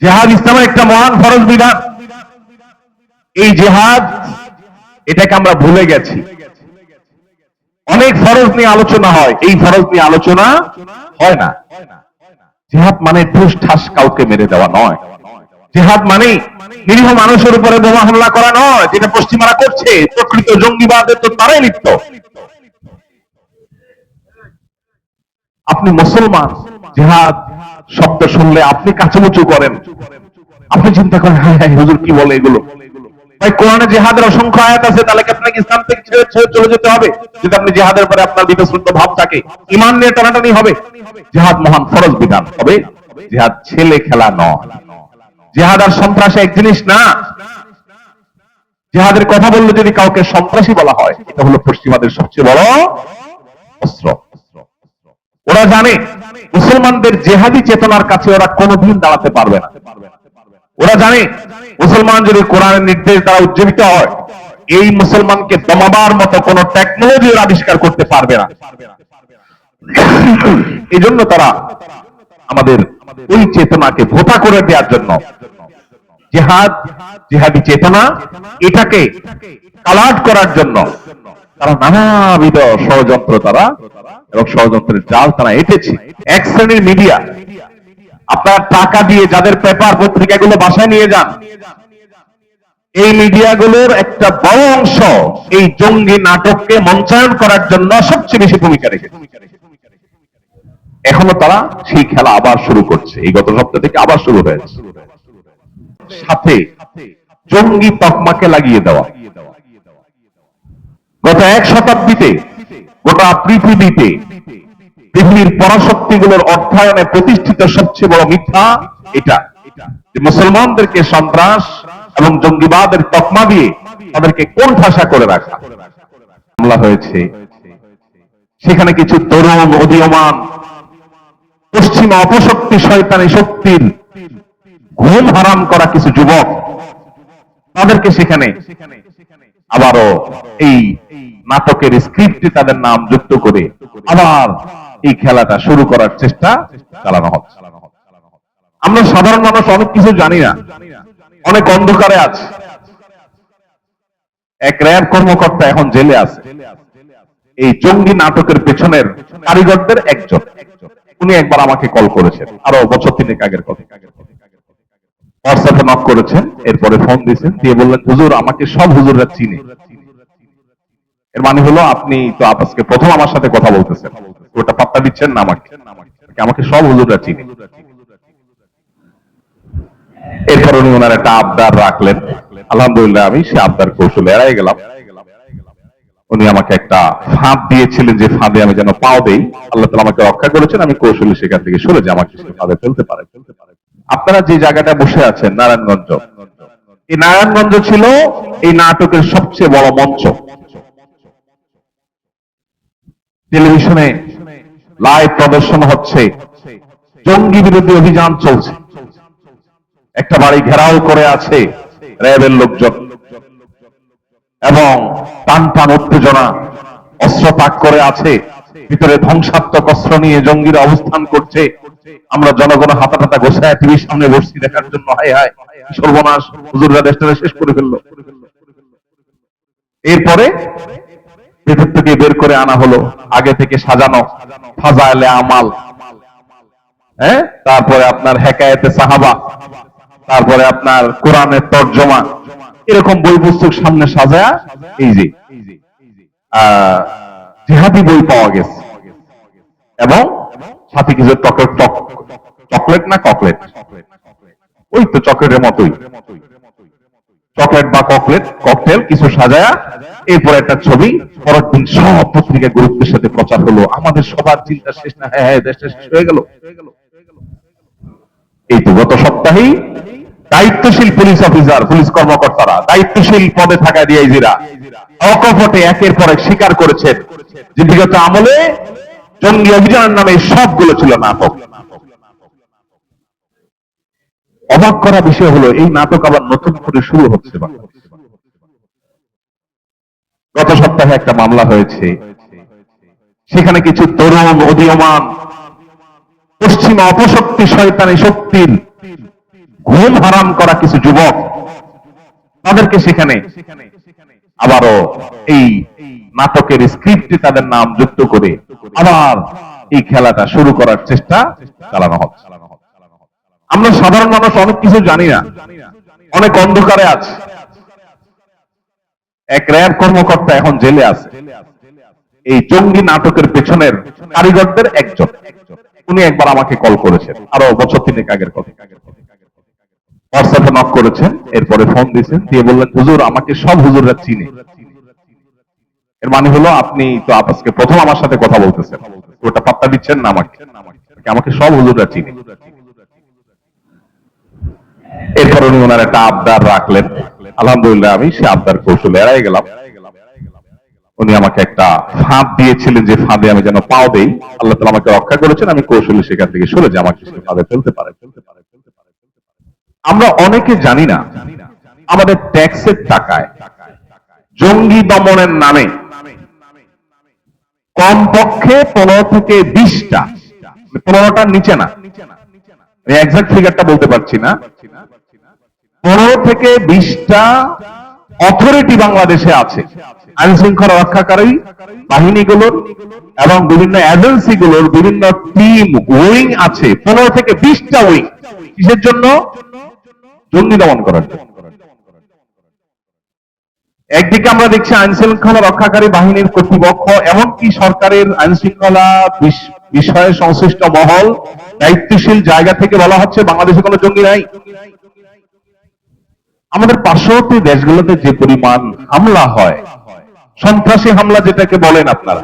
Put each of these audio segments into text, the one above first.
জিহাদ ইসলামের একটা মহান ফরজ বিধান। এই জিহাদ এটাকে আমরা ভুলে গেছি। অনেক ফরজ নিয়ে আলোচনা হয়, এই ফরজ নিয়ে আলোচনা হয় না। জিহাদ মানে ঠুস ঠাস কাউকে মেরে দেওয়া নয়। জিহাদ মানে নিরীহ মানুষের উপরে বোমা হামলা করা নয়, যেটা পশ্চিমারা করছে। প্রকৃত জঙ্গিবাদের তো তারাই লিপ্ত। আপনি মুসলমান, জিহাদ শব্দ শুনলে আপনি কাচুমুচু করেন, আপনি চিন্তা করেন হ্যাঁ হ্যাঁ হুজুর কি বলে এগুলো। ভাই কোরআনে জিহাদের অসংখ্য আয়াত আছে, তাহলে কি আপনাকে ইসলাম থেকে ছেড়ে চলে যেতে হবে? যদি আপনি জিহাদের পরে আপনার বিতশ্রুত ভাব থাকে, ঈমান নিয়ে টানাটানি হবে। জিহাদ মহান ফরজ বিধান, তবে জিহাদ ছেলে খেলা নয়। জিহাদ আর সন্ত্রাস এক জিনিস না। জিহাদের কথা বললে যদি কাউকে সন্ত্রাসী বলা হয়, এটা হলো পশ্চিমাদের সবচেয়ে বড় অস্ত্র। ওরা জানে মুসলমানদের জেহাদি চেতনার কাছে ওরা কোনোদিন দাঁড়াতে পারবে না। ওরা জানে মুসলমান যদি কোরআনের নির্দেশ দ্বারা উজ্জীবিত হয়, এই মুসলমানকে দমাবার মতো কোন টেকনোলজি ওরা আবিষ্কার করতে পারবে না। এই জন্য তারা আমাদের ওই চেতনাকে ভোতা করে দেওয়ার জন্য জিহাদ, জিহাদি চেতনা, এটাকে কালাট করার জন্য তারা নানাবিধ ষড়যন্ত্র এবং ষড়যন্ত্রের জাল তারা এঁটেছে। এক শ্রেণীর মিডিয়া, আপনার টাকা দিয়ে যাদের পেপার পত্রিকাগুলো বাসায় নিয়ে যান, এই মিডিয়াগুলোর একটা বড় অংশ এই জঙ্গি নাটককে মঞ্চায়ন করার জন্য সবচেয়ে বেশি ভূমিকা রেখেছে। এখনো তারা সেই খেলা আবার শুরু করছে, এই গত সপ্তাহ থেকে আবার শুরু হয়েছে। সাথে জঙ্গি তকমাকে লাগিয়ে দেওয়া। গত এক শতাব্দীতে গোটা পৃথিবীতে পৃথিবীর পরাশক্তিগুলোর অর্থায়নে প্রতিষ্ঠিত সবচেয়ে বড় মিথ্যা এটা, যে মুসলমানদেরকে সন্ত্রাস এবং জঙ্গিবাদের তকমা দিয়ে তাদেরকে কোণঠাসা করে রাখা। হামলা হয়েছে, সেখানে কিছু তরুণ উদীয়মান পশ্চিমা অপশক্তি শয়তানি শক্তির ঘুম হারাম করা কিছু যুবক, তাদেরকে সেখানে আবারও এই নাটকের স্ক্রিপ্টে তাদের নাম যুক্ত করে আবার এই খেলাটা শুরু করার চেষ্টা চালানো হচ্ছে। আমরা সাধারণ মানুষ অনেক কিছু জানি না, অনেক অন্ধকারে আছে। এক র্যাব কর্মকর্তা এখন জেলে আছে, এই জঙ্গি নাটকের পেছনের কারিগরদের একজন। উনি একবার আমাকে কল করেছেন, আরো বছর 3 আগের কথা। হোয়াটসঅ্যাপে নক করেছেন, এরপরে ফোন দিয়েছেন, দিয়ে বললেন হুজুর আমাকে সব হুজুররা চিনে। এর মানে হলো আপনি তো আজকে প্রথম আমার সাথে কথা বলতেছেন, ওটা পাত্তা দিচ্ছেন না আমাকে সব হুজুররা চিনে। এরপর উনি ওনার একটা আবদার রাখলেন, আলহামদুলিল্লাহ আমি সে আবদার কৌশলে এড়াই গেলাম। উনি আমাকে একটা ফাঁদ দিয়েছিলেন, যে ফাঁদে আমি যেন পাও দেই। আল্লাহ তাআলা আমাকে রক্ষা করেছেন, আমি কৌশলে সেখান থেকে সরে যে আমাকে ফাঁদে ফেলতে পারে। আপনারা যে জায়গাটা বসে আছেন নারায়ণগঞ্জ, এই নারায়ণগঞ্জ ছিল এই নাটকের সবচেয়ে বড় মঞ্চ। টেলিভিশনে লাইভ প্রদর্শন হচ্ছে, জঙ্গি বিরোধী অভিযান চলছে। একটা বাড়ি ঘেরাও করে আছে র্যাবের লোকজন, এবং টান টান উত্তেজনা, অস্ত্র তাক করে আছে, ভিতরে ধ্বংসাত্মক অস্ত্র নিয়ে জঙ্গিরা অবস্থান করছে। আমরা জনগণ হাতা টাতা গোছায় টিভির সামনে বসছি দেখার জন্য। হায় হায় সর্বনাশ, হুজুররা দেশটা শেষ করে ফেললো। এরপরে ভেতর থেকে বের করে আনা হলো আগে থেকে সাজানো ফাজাইলে আমাল, তারপরে আপনার হেকায়েতে সাহাবা, তারপরে আপনার কোরআনের তরজমা, এরকম বই পুস্তক সামনে সাজায়া এই যে জিহাদি বই পাওয়া গেছে, এবং সাথে কিছু চকলেট না ককলেট, ওই তো চকলেটের মতোই, চকলেট বা ককটেল কিছু সাজায়া, এরপর একটা ছবি। পরের দিন সব পত্রিকা গুরুত্বের সাথে প্রচার হলো। আমাদের সবার চিন্তা শেষ না, হ্যাঁ হ্যাঁ দেশটা শেষ হয়ে গেল। এই তো গত সপ্তাহেই দায়িত্বশীল পুলিশ অফিসার, পুলিশ কর্মকর্তারা, দায়িত্বশীল পদে থাকা ডিআইজিরা অকপটে একের পর এক স্বীকার করেছেন যে বিগত আমলে জঙ্গি অভিযানের নামে সবগুলো ছিল নাটক। অবাক করা বিষয় হলো এই নাটক আবার নতুন করে শুরু হচ্ছে। গত সপ্তাহে একটা মামলা হয়েছে, সেখানে কিছু তরুণ উদীয়মান পশ্চিমা অপশক্তি শয়তানি শক্তির ঘুম হারাম করা কিছু যুবক, তাদেরকে সেখানে আবারও এই নাটকের স্ক্রিপ্টে তাদের নাম যুক্ত করে আবার এই খেলাটা শুরু করার চেষ্টা চালানো হচ্ছে। আমরা সাধারণ মানুষ অনেক কিছু জানি না, অনেক অন্ধকারে আছে। এক র্যাব কর্মকর্তা এখন জেলে আছে, এই জঙ্গি নাটকের পেছনের কারিগরদের একজন। উনি একবার আমাকে কল করেছেন, আরো বছর 3 আগের কথা। হোয়াটসঅ্যাপে নক করেছেন, এরপরে ফোন দিয়েছেন, দিয়ে বললেন হুজুর আমাকে সব হুজুররা চিনে। এর মানে হলো আপনি তো আজকে প্রথম আমার সাথে কথা বলতেছেন, ওটা পাত্তা দিচ্ছেন না আমাকে, আমাকে সব হুজুররা চিনে। এরপর উনি ওনার একটা আবদার রাখলেন, আলহামদুলিল্লাহ আমি সে আবদার কৌশলে এড়াই গেলাম। উনি আমাকে একটা ফাঁদ দিয়েছিলেন, যে ফাঁদে আমি যেন পাও দেই। আল্লাহ তাআলা আমাকে রক্ষা করেছেন, আমি কৌশলে সেখান থেকে সরে যাই, আমাকে সে ফাঁদে ফেলতে পারে। আমরা অনেকে জানি না, আমাদের ট্যাক্সের টাকায় জঙ্গি দমনের নামে কমপক্ষে 15 থেকে 20টা, 15টার নিচে না, এক্সাক্ট ফিগারটা বলতে পারছি না, 15 থেকে 20টা অথরিটি বাংলাদেশে আছে। আইন শৃঙ্খলা রক্ষাকারী বাহিনীগুলোর এবং বিভিন্ন এজেন্সিগুলোর বিভিন্ন টিম উইং আছে, 15 থেকে 20টা উইং। কিসের জন্য? জঙ্গি দমন করার জন্য। একদিকে আমরা দেখছি আইন শৃঙ্খলা রক্ষাকারী বাহিনীর কর্তৃপক্ষ, এমনকি সরকারের আইন শৃঙ্খলা বিষয়ে সংশ্লিষ্ট মহল, দায়িত্বশীল জায়গা থেকে বলা হচ্ছে বাংলাদেশে কোনো জঙ্গি নাই। আমাদের পার্শ্ববর্তী দেশগুলোতে যে পরিমাণ হামলা হয়, সন্ত্রাসী হামলা যেটাকে বলেন আপনারা,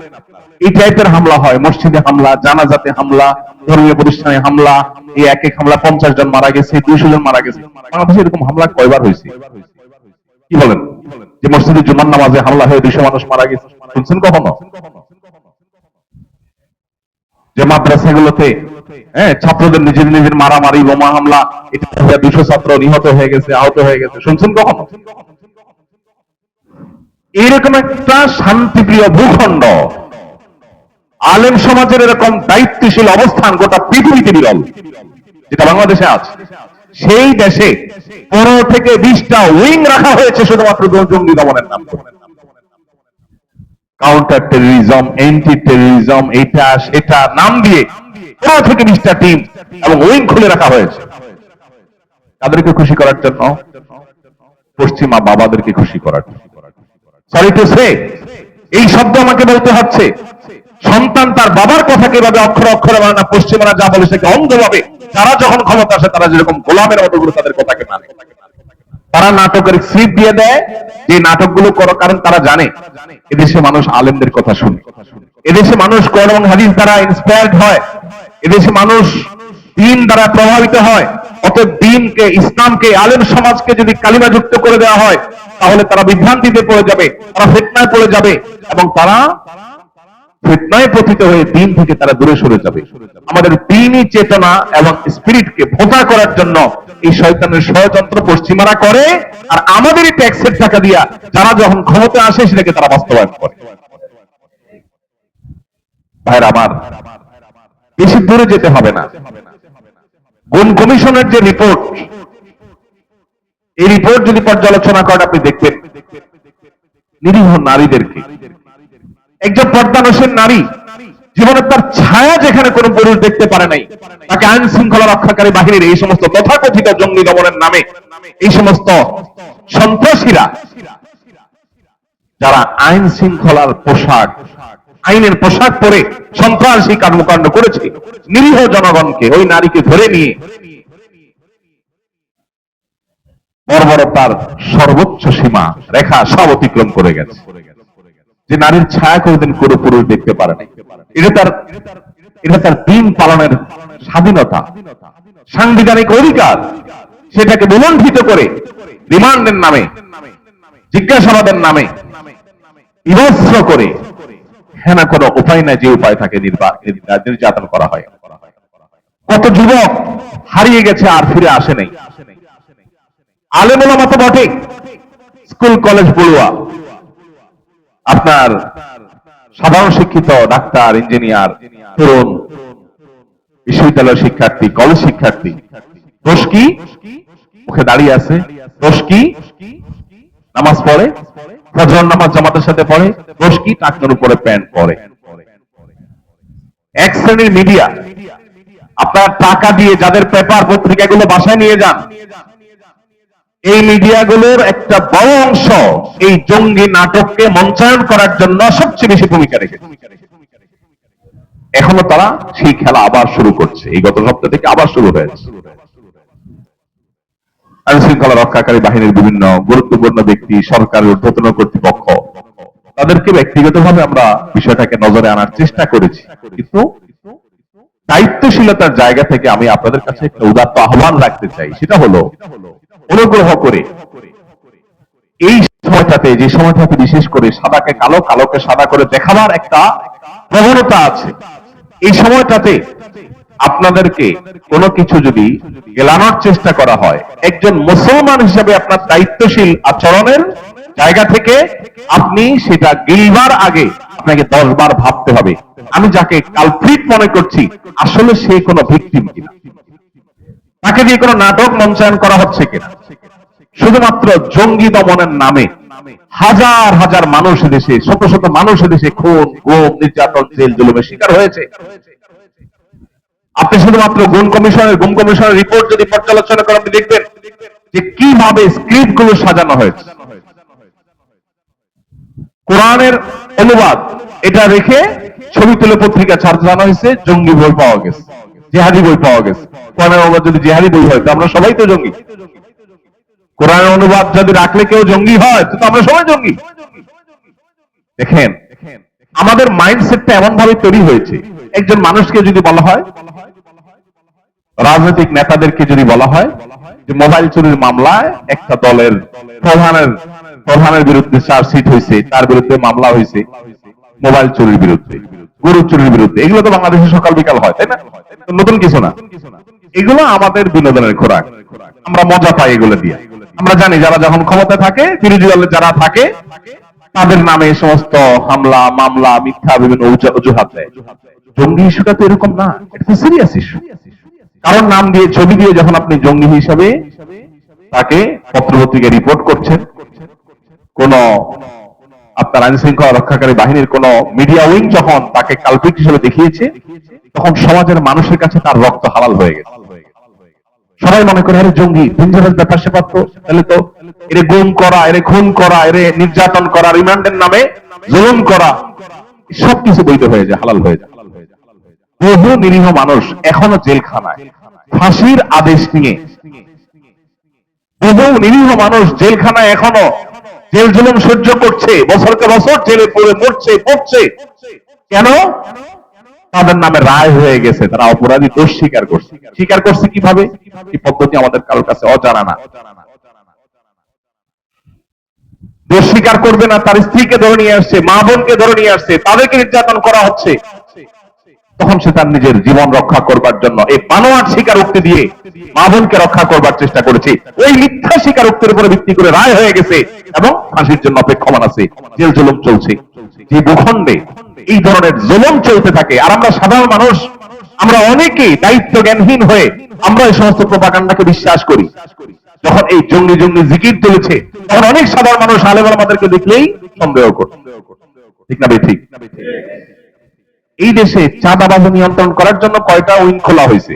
এই টাইপের হামলা হয়, মসজিদে হামলা, জানাজাতে হামলা, ধর্মীয় প্রতিষ্ঠানে হামলা, এই এক এক হামলা 50 জন মারা গেছে, 200 জন মারা গেছে। বাংলাদেশে এরকম হামলা কয়বার হয়েছে? কি বলেন? যে মসজিদে জুমার নামাজে হামলা হয়ে 200 মানুষ মারা গেছে, শুনছেন কখনো? যে মাদ্রাসাগুলোতে ছাত্রদের নিজের নিজের মারামারি, বোমা হামলা, এটা 200 ছাত্র নিহত হয়ে গেছে, আহত হয়ে গেছে, শুনছেন কখনো? এইরকম একটা শান্তিপ্রিয় ভূখণ্ড, আলেম সমাজের এরকম দায়িত্বশীল অবস্থান গোটা পৃথিবীতে বিরল, যেটা বাংলাদেশে আছে। সেই দেশে 15 থেকে 20টা উইং রাখা হয়েছে শুধুমাত্র জঙ্গি দমনের নাম করে। কাউন্টার টেররিজম, এন্টি টেররিজম, এটা সেটা নাম দিয়ে 15 থেকে 20টা টিম এবং উইং খুলে রাখা হয়েছে। তাদেরকে খুশি করার জন্য, পশ্চিমা বাবাদেরকে খুশি করার জন্য। সরি টু সে, এই শব্দ আমাকে বলতে হচ্ছে। সন্তান তার বাবার কথা কিভাবে অক্ষরে অক্ষরে মানে না, পশ্চিমারা যা বলে সেকে অন্ধভাবে, তারা যখন ক্ষমতা আসে তারা যেরকম গোলামের মতো করে তাদের কথাকে মানে। তারা নাটকের স্ক্রিপ্ট দিয়ে দেয়, যে নাটকগুলো করো, কারণ তারা জানে এদেশে মানুষ আলেমদের কথা শুনে, এদেশে মানুষ কোরআন এবং হাদিস দ্বারা ইন্সপায়ার্ড হয়, এদেশে মানুষ দ্বীন দ্বারা প্রভাবিত হয়। অতএব দ্বীনকে, ইসলামকে, আলেম সমাজকে যদি কালিমা যুক্ত করে দেওয়া হয়, তাহলে তারা বিভ্রান্তিতে পড়ে যাবে, তারা ফিতনায় পড়ে যাবে, এবং তারা ফিতনায় পতিত হয়ে দ্বীন থেকে তারা দূরে সরে যাবে। আমাদের দ্বীনি চেতনা এবং স্পিরিটকে ভোঁতা করার জন্য এই শয়তানের ষড়যন্ত্র পশ্চিমারা করে, আর আমাদেরই ট্যাক্সের টাকা দিয়া যারা যখন ক্ষমতা আসে সেটাকে তারা বাস্তবায়ন করে। ভাইরা আমার, বেশি দূরে যেতে হবে না। গুণ কমিশনের যে রিপোর্ট, এই রিপোর্ট যদি পর্যালোচনা করেন আপনি দেখবেন নিরীহ নারীদেরকে, একজন পর্দানসীন নারী জীবনে তার ছায়া যেখানে কোন পুরুষ দেখতে পারে নাই, তাকে আইন শৃঙ্খলা রক্ষাকারী বাহিনীর এই সমস্ত তথাকথিত জঙ্গি দমনের নামে এই সমস্ত সন্ত্রাসীরা, যারা আইন শৃঙ্খলার পোশাক, আইনের পোশাক পরে সন্ত্রাসী কর্মকাণ্ড করেছে, নিরীহ জনগণকে, ওই নারীকে ধরে নিয়ে বর্বরতার সর্বোচ্চ সীমা রেখা সব অতিক্রম করে গেছে। যে নারীর ছায়া কোনদিন কোনো পুরুষ দেখতে পারে না, এটা তার দিন পালনের স্বাধীনতা, সাংবিধানিক অধিকার, সেটাকে বিলঙ্ঘিত করে রিমান্ডের নামে, জিজ্ঞাসাবাদের নামে বিভৎস করে, হ্যাঁ না কোনো উপায় নাই, যে উপায় থাকে নির্যাতন করা হয়। কত যুবক হারিয়ে গেছে আর ফিরে আসে নাই। আলেম ওলামা তো বটে, স্কুল কলেজ পড়ুয়া, আপনার সাধারণ শিক্ষিত ডাক্তার, ইঞ্জিনিয়ার, তরুণ, বিশ্ববিদ্যালয় শিক্ষার্থী, কলেজ শিক্ষার্থী, দোষ কি? মুখে দাঁড়িয়ে আছে, দোষ কি? নামাজ পড়ে, ফজর নামাজ জামাতের সাথে পড়ে, দোষ কি? টাকনোর উপরে প্যান্ট পরে। এক শ্রেণীর মিডিয়া, আপনার টাকা দিয়ে যাদের পেপার পত্রিকাগুলো বাসায় নিয়ে যান, এই মিডিয়াগুলোর একটা বড় অংশ এই জঙ্গি নাটককে মঞ্চায়ন করার জন্য সবচেয়ে বেশি ভূমিকা রেখেছে। এখনো তারা সেই খেলা আবার শুরু করছে, এই গত সপ্তাহ থেকে আবার শুরু হয়েছে। আইন শৃঙ্খলা রক্ষাকারী বাহিনীর বিভিন্ন গুরুত্বপূর্ণ ব্যক্তি, সরকারের ঊর্ধ্বতন কর্তৃপক্ষ, তাদেরকে ব্যক্তিগতভাবে আমরা বিষয়টাকে নজরে আনার চেষ্টা করেছি, কিন্তু দায়িত্বশীলতার জায়গা থেকে আমি আপনাদের কাছে একটা উদাত্ত আহ্বান রাখতে চাই। সেটা হলো, অনুগ্রহ করে এই সময়টাতে, যে সময়টাতে বিশেষ করে সাদাকে কালো, কালোকে সাদা করে দেখাবার একটা প্রবণতা আছে, এই সময়টাতে আপনাদেরকে কোনো কিছু যদি এলানোর চেষ্টা করা হয়, একজন মুসলমান হিসেবে আপনার দায়িত্বশীল আচরণের জায়গা থেকে আপনি সেটা গিলবার আগে আপনাকে 10 বার ভাবতে হবে, আমি যাকে কালপ্রিট মনে করছি আসলে সে কোনো ভিকটিম কিনা, তাকে দিয়ে কোনো নাটক মঞ্চায়ন করা হচ্ছে কিনা। শুধুমাত্র জঙ্গি দমনের নামে হাজার হাজার মানুষ দেশে, শত শত মানুষ দেশে খুন, গুম, নির্যাতন, জেল জুলুমের শিকার হয়েছে। আপনি শুধুমাত্র গুম কমিশনের রিপোর্ট যদি পর্যালোচনা করেন, আপনি দেখবেন যে কিভাবে স্ক্রিপ্ট গুলো সাজানো হয়েছে। কোরআনের অনুবাদ এটা রেখে ছবি তুলে পত্রিকা ছাড়ানো হয়েছে, জঙ্গি বই পাওয়া গেছে, জেহাদি বই পাওয়া গেছে। কোরআনের অনুবাদ যদি জেহাদি বই হয় তো আমরা সবাই তো জঙ্গি। কোরআনের অনুবাদ যদি রাখলে কেউ জঙ্গি হয় তো আমরা সবাই জঙ্গি। দেখেন, আমাদের মাইন্ডসেটটা এমন ভাবে তৈরি হয়েছে, একজন মানুষকে যদি বলা হয়, রাজনৈতিক নেতাদেরকে যদি বলা হয় যে মোবাইল চুরির মামলায় একটা দলের প্রধানের বিরুদ্ধে চার্জশিট হয়েছে, তার বিরুদ্ধে মামলা হয়েছে মোবাইল চুরির বিরুদ্ধে, গরু চুরির বিরুদ্ধে, এগুলো তো বাংলাদেশে সকাল বিকাল হয়, তাই না? নতুন কিছু না, এগুলো আমাদের বিনোদনের খোরাক, আমরা মজা পাই এগুলো দিয়ে। আমরা জানি যারা যখন ক্ষমতা থাকে, বিরোধী দলের যারা থাকে, তাদের নামে সমস্ত হামলা, মামলা, মিথ্যা বিভিন্ন অজুহাত দেয়। জঙ্গি ইস্যুটা তো এরকম না, এটা সিরিয়াস ইস্যু। কারণ নাম দিয়ে, ছবি দিয়ে যখন আপনি জঙ্গি হিসাবে তাকে পত্রপত্রিকায় রিপোর্ট করছেন, কোন আপনার আইন শৃঙ্খলা রক্ষাকারী বাহিনীর কোন মিডিয়া উইং যখন তাকে কালপ্রিট হিসেবে দেখিয়েছে, তখন সমাজের মানুষের কাছে তার রক্ত হালাল হয়ে গেছে। সবাই মনে করে আরে জঙ্গি, ডেঞ্জারাস ব্যাপার স্যাপার, তো তাহলে তো এর গুম করা, এর খুন করা, এর নির্যাতন করা, রিমান্ডের নামে জুলুম করা, সবকিছু বৈধ হয়ে যায়, হালাল হয়ে যায়। বহু নিরীহ মানুষ এখনো জেলখানায় ফাঁসির আদেশ নিয়ে, বহু নিরীহ মানুষ জেলখানায় এখনো জেল জুলুম সহ্য করছে, বছরকে বছর জেলে পড়ে পড়ছে। কেন? তাদের নামে রায় হয়ে গেছে, তারা অপরাধী, দোষ স্বীকার করছে কিভাবে? এই পদ্ধতি আমাদের কারোর কাছে অজানা না। দোষ স্বীকার করবে না, তার স্ত্রীকে ধরে নিয়ে আসছে, মা বোনকে ধরে নিয়ে আসছে, তাদেরকে নির্যাতন করা হচ্ছে, তখন সে তার নিজের জীবন রক্ষা করবার জন্য এই বানোয়াট স্বীকারোক্তি দিয়ে মা বোনকে রক্ষা করবার চেষ্টা করেছে। ওই মিথ্যা স্বীকারোক্তির উপরে ভিত্তি করে রায় হয়ে গেছে এবং ফাঁসির জন্য অপেক্ষমান আছে, জেল জুলুম চলছে। যে ভূখণ্ডে এই ধরনের জুলুম চলতে থাকে, আর আমরা সাধারণ মানুষ, আমরা অনেকেই দায়িত্ব জ্ঞানহীন হয়ে আমরা এই সমস্ত প্রপাগান্ডাকে বিশ্বাস করি। যখন এই জঙ্গি জিকির তুলেছে, তখন অনেক সাধারণ মানুষ আলেম ওলামাদেরকে দেখলেই সন্দেহ করে, ঠিক না? ঠিক। এই দেশে চাঁদাবাজি নিয়ন্ত্রণ করার জন্য কয়টা উইং খোলা হয়েছে,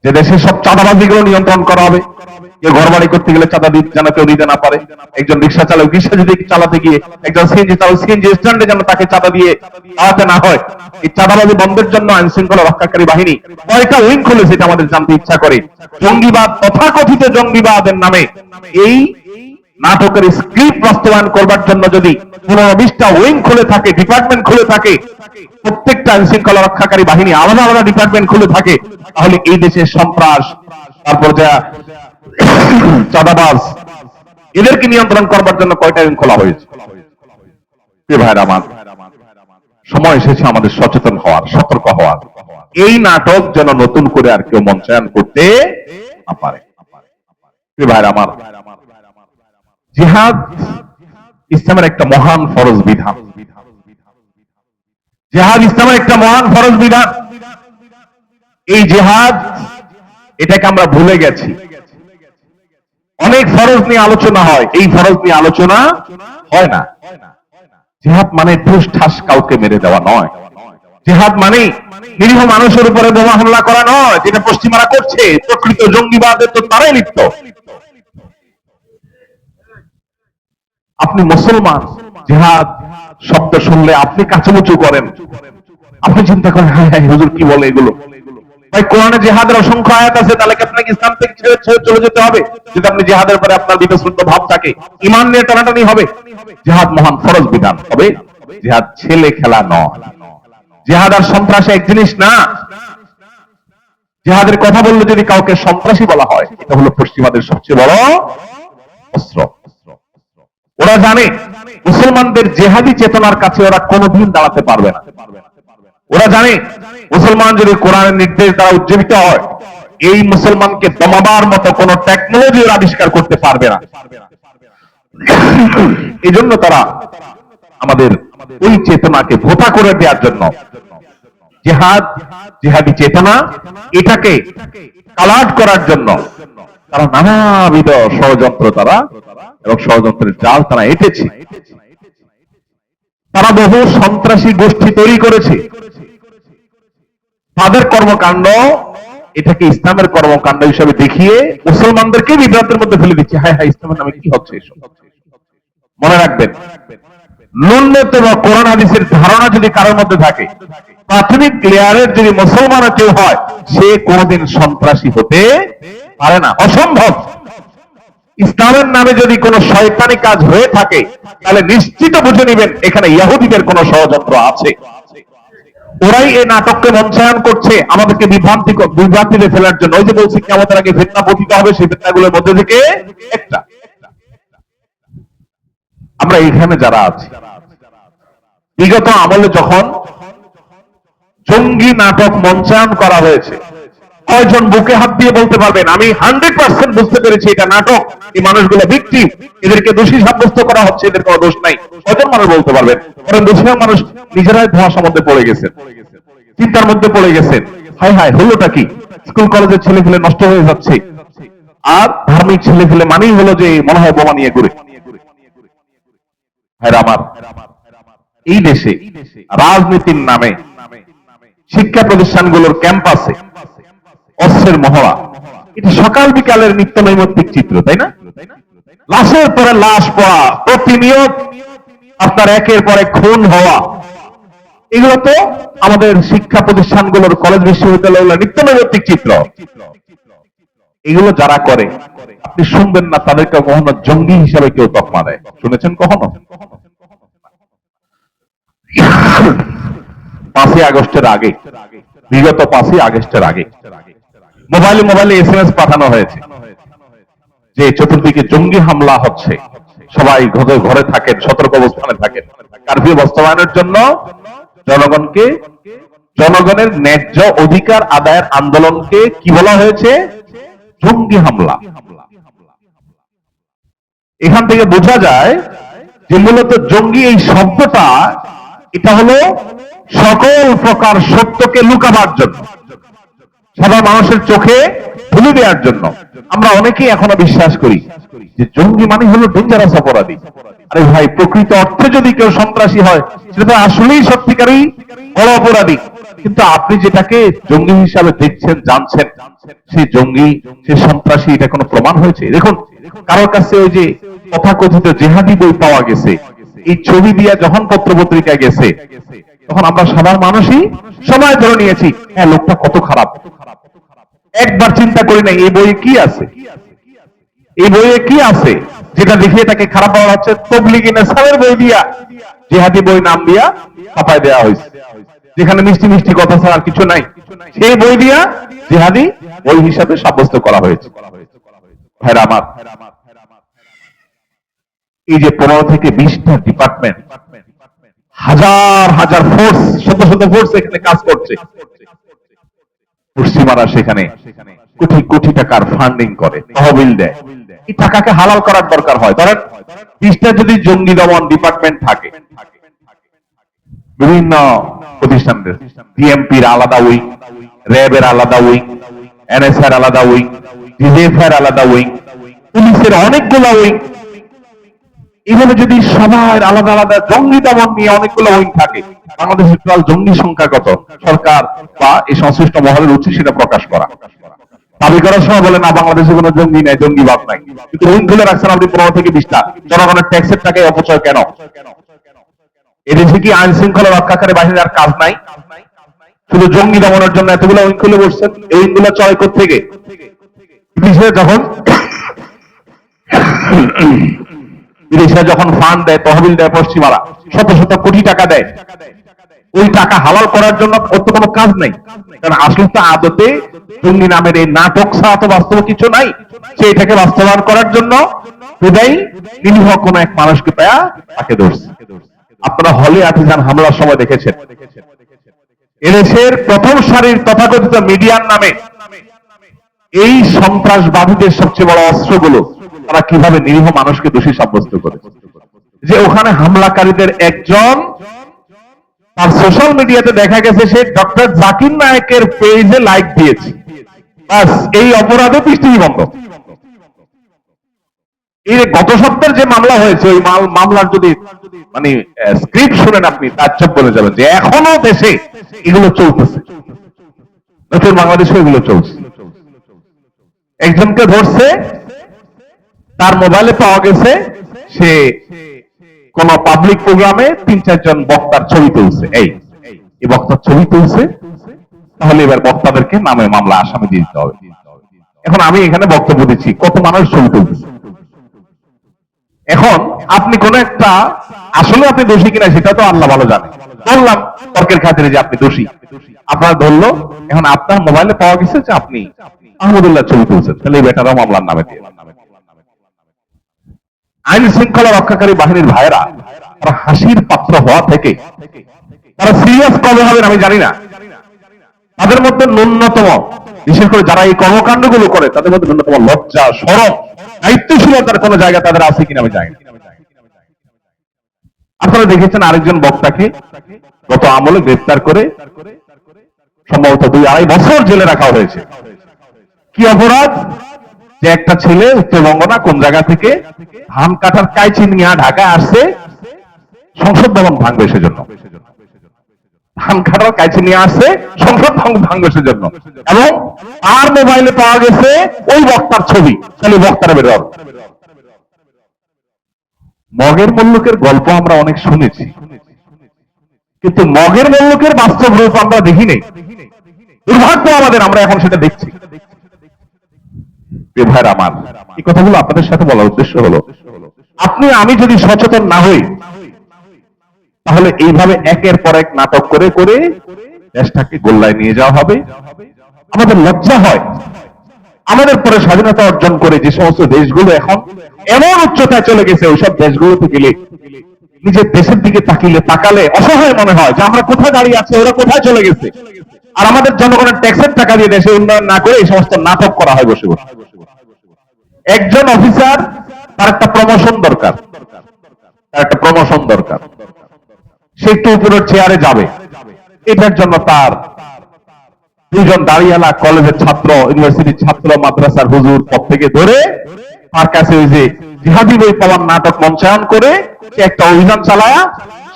যে দেশে সব চাঁদাবাজিগুলো নিয়ন্ত্রণ করা হবে। কেউ ঘর বাড়ি করতে গেলে চাঁদা যেন কেউ দিতে না পারে, একজন রিক্সা চালক রিক্সা যদি চালাতে গিয়ে, একজন সিএনজি চালক সিএনজি স্ট্যান্ডে যেন তাকে চাঁদা দিয়ে চালাতে না হয়। এই চাঁদাবাজি বন্ধের জন্য আইন শৃঙ্খলা রক্ষাকারী বাহিনী কয়টা উইং খুলেছে, এটা আমাদের জানতে ইচ্ছা করে। জঙ্গিবাদ, তথাকথিত জঙ্গিবাদের নামে এই নাটকের স্ক্রিপ্ট বাস্তবায়ন করবার জন্য যদি 15-20টা উইং খুলে থাকে, ডিপার্টমেন্ট খুলে থাকে, প্রত্যেকটা আইন শৃঙ্খলা রক্ষাকারী বাহিনী আলাদা আলাদা ডিপার্টমেন্ট খুলে থাকে, তাহলে এই দেশের সন্ত্রাস, তারপর যা চাঁদাবাজ, এদেরকে নিয়ন্ত্রণ করবার জন্য কয়টা উইং খোলা হয়েছে? ভাইরা আমার, সময় এসেছে আমাদের সচেতন হওয়ার, সতর্ক হওয়ার। এই নাটক যেন নতুন করে আর কেউ মঞ্চায়ন করতে না পারে। ভাইরা আমার, জিহাদ ইসলামের একটা মহান ফরজ বিধান। জিহাদ ইসলামের একটা মহান ফরজ বিধান। এই জিহাদ, এটাকে আমরা ভুলে গেছি। অনেক ফরজ নিয়ে আলোচনা হয়, এই ফরজ নিয়ে আলোচনা হয় না। জিহাদ মানে ঠুস ঠাস কাউকে মেরে দেওয়া নয়। জিহাদ মানে নিরীহ মানুষের উপরে বোমা হামলা করা নয়, যেটা পশ্চিমারা করছে। প্রকৃত জঙ্গিবাদের তো তারাই লিপ্ত। আপনি মুসলমান, জিহাদ শব্দ শুনলে আপনি কাচুমুচু করেন, আপনি চিন্তা করেন হ্যাঁ হ্যাঁ হুজুর কি বলে এগুলো। ভাই কোরআনে জিহাদের অসংখ্য আয়াত আছে, তাহলে কি আপনাকে ইসলাম থেকে ছেড়ে ছেড়ে চলে যেতে হবে? যদি আপনি জিহাদের পরে আপনার বিতশ্রুত ভাব থাকে, ঈমান নিয়ে টানাটানি হবে। জিহাদ মহান ফরজ বিধান, তবে জিহাদ ছেলে খেলা নয়। জিহাদ আর সন্ত্রাসী এক জিনিস না। জিহাদের কথা বললে যদি কাউকে সন্ত্রাসী বলা হয়, এটা হলো পশ্চিমাদের সবচেয়ে বড় অস্ত্র। ওরা জানে মুসলমানদের জেহাদি চেতনার কাছে ওরা কোনোদিন দাঁড়াতে পারবে না। ওরা জানে মুসলমান যদি কোরআনের নির্দেশ দ্বারা উজ্জীবিত হয়, এই মুসলমানকে দমাবার মতো কোন টেকনোলজি আবিষ্কার করতে পারবে না। এই জন্য তারা আমাদের ওই চেতনাকে ভোতা করে দেওয়ার জন্য জিহাদ, জিহাদি চেতনা, এটাকে কালাট করার জন্য তারা নানাবিধ ষড়যন্ত্র এবং ষড়যন্ত্রের জাল তারা এঁটেছে। তারা বহু সন্ত্রাসী গোষ্ঠী তৈরি করেছে। তাদের কর্মকাণ্ড এটাকে ইসলামের কর্মকাণ্ড হিসেবে দেখিয়ে মুসলমানদেরকে বিভ্রান্তের মধ্যে ফেলে দিচ্ছে। হ্যাঁ হ্যাঁ ইসলামের নামে কি হচ্ছে এসব। মনে রাখবেন, ন্যূনতম কোরআন হাদিসের ধারণা যদি কারোর মধ্যে থাকে, প্রাথমিক লেয়ারের যদি মুসলমানও কেউ হয়, সে কোনদিন সন্ত্রাসী হতে পারে না, অসম্ভব। ইসলামের নামে যদি কোনো শয়তানি কাজ হয়ে থাকে, তাহলে নিশ্চিত বুঝে নেবেন এখানে ইহুদিদের কোনো ষড়যন্ত্র আছে। ওরাই এই নাটককে মঞ্চায়ন করছে আমাদেরকে বিভ্রান্তিতে ফেলার জন্য। ওই যে বলছি আমাদের আগে ফিতনা পতিত হবে, সেই ফিতনাগুলোর মধ্যে থেকে একটা। আমরা এখানে যারা আছি, বিগত আমলে যখন জঙ্গি নাটক মঞ্চায়ন করা হয়েছে, কয়জন বুকে হাত দিয়ে বলতে পারবেন আমি 100% বুঝতে পেরেছি এটা নাটক, এই মানুষগুলো ভিকটিম, এদেরকে দোষী সাব্যস্ত করা হচ্ছে, এদের কোনো দোষ নাই? কয়জন মানুষ বলতে পারবেন? কারণ বেশিরভাগ মানুষ নিজেরাই ধোঁয়াশার মধ্যে পড়ে গেছেন, চিন্তার মধ্যে পড়ে গেছেন। হায় হায় হলোটা কি? স্কুল কলেজের ছেলে ফেলে নষ্ট হয়ে যাচ্ছে, আর ধার্মিক ছেলে ফেলে মানেই হলো যে মনে হয় বোমা নিয়ে ঘুরে। ভাইরা আমার, এই দেশে রাজনীতির নামে শিক্ষা প্রতিষ্ঠানগুলোর ক্যাম্পাসে অস্ত্রের মহড়া, এটা সকাল বিকালের নিত্য নৈমিত্তিক চিত্র, তাই না? লাশের পরে লাশ পড়া, প্রতিনিয়ত আপনার একের পর এক খুন হওয়া, এগুলো তো আমাদের শিক্ষা প্রতিষ্ঠানগুলোর, কলেজ বিশ্ববিদ্যালয়গুলোর নিত্য নৈমিত্তিক চিত্র। এগুলো যারা করে আপনি শুনবেন না তাদেরকে কখনো জঙ্গি হিসাবে কেউ তকমা দেয়, শুনেছেন কখনো? 5ই আগস্টের আগে, বিগত 5ই আগস্টের আগে মোবাইলে SMS পাঠানো হয়েছে যে চতুর্দিকে জঙ্গি হামলা হচ্ছে, সবাই ঘরে থাকেন, সতর্ক অবস্থানে থাকেন। কারফিউ বাস্তবায়নের জন্য জনগণের ন্যায্য অধিকার আদায়ের আন্দোলনকে কি বলা হয়েছে? জঙ্গি হামলা। এখান থেকে বোঝা যায় যে মূলত জঙ্গি এই শব্দটা, এটা হলো সকল প্রকার সত্যকে লুকাবার জন্য, সাধারণ মানুষের চোখে তুলে দেওয়ার জন্য। আমরা অনেকেই এখনো বিশ্বাস করি যে জঙ্গি মানে হলো ডেঞ্জারাস অপরাধী। আরে ভাই, প্রকৃত অর্থে যদি কেউ সন্ত্রাসী হয়, সেটা আসলেই সত্যিকারই বড় অপরাধী। কিন্তু আপনি যেটাকে জঙ্গি হিসাবে দেখছেন, জানছেন, সেই জঙ্গি, সে সন্ত্রাসী, এটা কোনো প্রমাণ হয়েছে? দেখুন, কারোর কাছে ওই যে তথাকথিত জেহাদি বই পাওয়া গেছে, এই ছবি দিয়া যখন পত্র পত্রিকায় গেছে, তখন আমরা সাধারণ মানুষই সবাই ধরে নিয়েছি হ্যাঁ লোকটা কত খারাপ। একবার চিন্তা করি না এই বইয়ে কি আছে, এই বইয়ে কি আছে যেটা দেখিয়ে তাকে খারাপ বলা হচ্ছে। তবলিগি নেশাবের বই দিয়া, জিহাদি বই নাম দিয়া ছাপায় দেওয়া হয়েছে, যেখানে মিষ্টি মিষ্টি কথা ছাড়া আর কিছু নাই। সেই বই দিয়া জিহাদি বই হিসাবে সাব্যস্ত করা হয়েছে। ভাইরা আমার, এই যে 15 থেকে 20টা ডিপার্টমেন্ট, হাজার হাজার ফোর্স, শত শত ফোর্স এখানে কাজ করছে, পশ্চিমারা সেখানে কোটি কোটি টাকার ফান্ডিং করে, তহবিল দেয়। এই টাকাকে হালাল করার দরকার হয়। ধরেন 20টা যদি জঙ্গি দমন ডিপার্টমেন্ট থাকে, বিভিন্ন প্রতিষ্ঠানের, ডিএমপির আলাদা উইং, র্যাবের আলাদা উইং, এনএসআর আলাদা উইং, ডিজিএফআর আলাদা উইং, পুলিশের অনেকগুলো উইং, এইভাবে যদি সবার আলাদা আলাদা জঙ্গি দমন নিয়ে অনেকগুলো উইং থাকে, বাংলাদেশের টোটাল জঙ্গি সংখ্যা কত, সরকার বা এই সংশ্লিষ্ট মহলের উচিত সেটা প্রকাশ করা। দাবি করার সময় বলে না বাংলাদেশে কোনো জঙ্গি নাই, জঙ্গিবাদ নাই, কিন্তু উইং খুলে রাখছেন আপনি 15 থেকে 20টা। জনগণের ট্যাক্সের টাকায় অপচয় কেন? এদেশে কি আইন শৃঙ্খলা রক্ষাকারী বাহিনীর আর কাজ নাই? শুধু জঙ্গি দমনের জন্য এতগুলো উইং খুলে বসছেন। এই উইংগুলো চলে কোত্থেকে? বিদেশে যখন ফান্ড দেয়, তহবিল দেয় পশ্চিমারা, শত শত কোটি টাকা দেয়, ওই টাকা হালাল করার জন্য ওর তো কোনো কাজ নাই। কারণ আসলে তো আদতে জঙ্গি নামের এই নাটক ছাড়া তো বাস্তব কিছু নাই। সেইটাকে বাস্তবায়ন করার জন্য খুদাই নিরীহ কোন এক মানুষকে পায়া তাকে ধরছে। আপনারা হলে আর্টিজান হামলার সময় দেখেছেন এদেশের প্রথম সারির তথাকথিত মিডিয়ার নামে এই সন্ত্রাসবাদীদের সবচেয়ে বড় অস্ত্রগুলো তারা কিভাবে নিরীহ মানুষকে দোষী সাব্যস্ত করে। যে ওখানে হামলাকারীদের একজন তার সোশ্যাল মিডিয়াতে দেখা গেছে সে ডক্টর জাকির নায়েকের পেজে লাইক দিয়েছে, বাস এই অপরাধে পৃষ্ঠি বন্ধ। এই গত সপ্তাহের যে মামলা হয়েছে ওই মামলার যদি মানে স্ক্রিপ্ট শুনেন আপনি তাজ্জব বলে যাবেন যে এখনো দেশে এগুলো চলতেছে, নতুন বাংলাদেশে এগুলো চলছে। একজনকে ধরছে, তার মোবাইলে পাওয়া গেছে সে কোন পাবলিক প্রোগ্রামে 3-4 জন বক্তার ছবি তুলছে। এই বক্তার ছবি তুলছে, তাহলে এবার বক্তাদেরকে নামে মামলা আসামি দিয়ে দিতে হবে। এখন আমি এখানে বক্তব্য দিচ্ছি, কত মানুষ ছবি তুলতেছে। এখন আপনি কোন একটা আসলে আপনি দোষী কিনা সেটা তো আল্লাহ ভালো জানে, বললাম তর্কের খাতিরে যে আপনি দোষী, আপনার ধরলো। এখন আপনার মোবাইলে পাওয়া গেছে যে আপনি আহমদুল্লাহ ছবি তুলছেন, তাহলে এই বেটারাও মামলার নামে দিয়ে। আইন শৃঙ্খলা রক্ষাকারী বাহিনীর ভাইয়েরা তারা হাসির পাত্র হওয়া থেকে তারা সিরিয়াস কবে হবেন আমি জানি না। তাদের মধ্যে ন্যূনতম, বিশেষ করে যারা এই কর্মকাণ্ডগুলো করে তাদের মধ্যে ন্যূনতম লজ্জা, শরম, দায়িত্বশীলতার কোন জায়গা তাদের আছে কিনা আমি জানি না। আপনারা দেখেছেন আরেকজন বক্তাকে গত আমলে গ্রেফতার করে সম্ভবত 2-2.5 বছর জেলে রাখা হয়েছে। কি অপরাধ? যে একটা ছেলে উত্তরবঙ্গ না কোন জায়গা থেকে ধান কাটার কাইচি নিয়ে ঢাকায় আসছে সংসদ ভবন ভাঙবে সেজন্য। ধান কাটার কাইচি নিয়ে আসছে সংসদ ভবন ভাঙবে সেজন্য, এবং আর মোবাইলে পাওয়া গেছে ওই বক্তার ছবি। তাহলে বক্তারা বের হবে। মগের মল্লুকের গল্প আমরা অনেক শুনেছি, কিন্তু মগের মল্লুকের বাস্তব রূপ আমরা দেখি নাই। দুর্ভাগ্য আমাদের, আমরা এখন সেটা দেখছি। ভাইরা আমার, এই কথাগুলো আপনাদের সাথে বলার উদ্দেশ্য হলো আপনি আমি যদি সচেতন না হই তাহলে এইভাবে একের পর এক নাটক করে করে দেশটাকে গোল্লায় নিয়ে যাওয়া হবে। আমাদের লজ্জা হয়, আমাদের পরে স্বাধীনতা অর্জন করে যে সমস্ত দেশগুলো এখন এমন উচ্চতায় চলে গেছে, ওইসব দেশগুলোতে গেলে নিজের দেশের দিকে তাকালে অসহায় মনে হয় যে আমরা কোথায় দাঁড়িয়ে আছি, ওরা কোথায় চলে গেছে। আর আমাদের জনগণের ট্যাক্সের টাকা দিয়ে দেশে উন্নয়ন না করে এই সমস্ত নাটক করা হয় বসে বসে। একজন অফিসার তার একটা প্রমোশন দরকার, সে একটু উপরের চেয়ারে যাবে, এটার জন্য তার 2জন দাঁড়িয়ালা কলেজের ছাত্র, ইউনিভার্সিটির ছাত্র, মাদ্রাসার হুজুর পদ থেকে ধরে তার কাছে ওই যে জিহাদি বই পাওয়ার নাটক মঞ্চায়ন করে সে একটা অভিযান চালায়া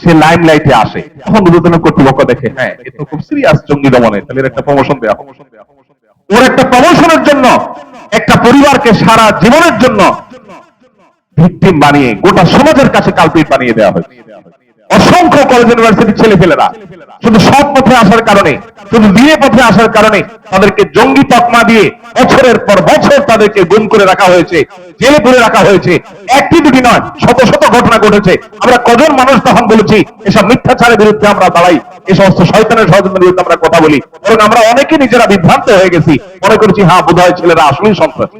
সে লাইম লাইটে আসে। তখন উদ্বোধন কর্তৃপক্ষ দেখে হ্যাঁ এ তো খুব সিরিয়াস জঙ্গি দমনে, তাহলে একটা প্রমোশন দেয়া। ওর একটা প্রমোশনের জন্য একটা পরিবারকে সারা জীবনের জন্য ভিকটিম বানিয়ে গোটা সমাজের কাছে কালপিট বানিয়ে দেওয়া হয়েছে। অসংখ্য কলেজ ইউনিভার্সিটির ছেলেপেলেরা শুধু সৎ পথে আসার কারণে, শুধু দিনে পথে আসার কারণে তাদেরকে জঙ্গি তকমা দিয়ে বছরের পর বছর তাদেরকে গুম করে রাখা হয়েছে, জেলে পুরে রাখা হয়েছে। একটি দুটি নয়, শত শত ঘটনা ঘটেছে। আমরা কজন মানুষ তখন বলেছি এসব মিথ্যাচারের বিরুদ্ধে আমরা দাঁড়াই, এই সমস্ত শয়তানের ষড়যন্ত্রের বিরুদ্ধে আমরা কথা বলি, এবং আমরা অনেকে নিজেরা বিভ্রান্ত হয়ে গেছি, মনে করেছি হ্যাঁ বোধহয় ছেলেরা আসলেই সন্ত্রাসী।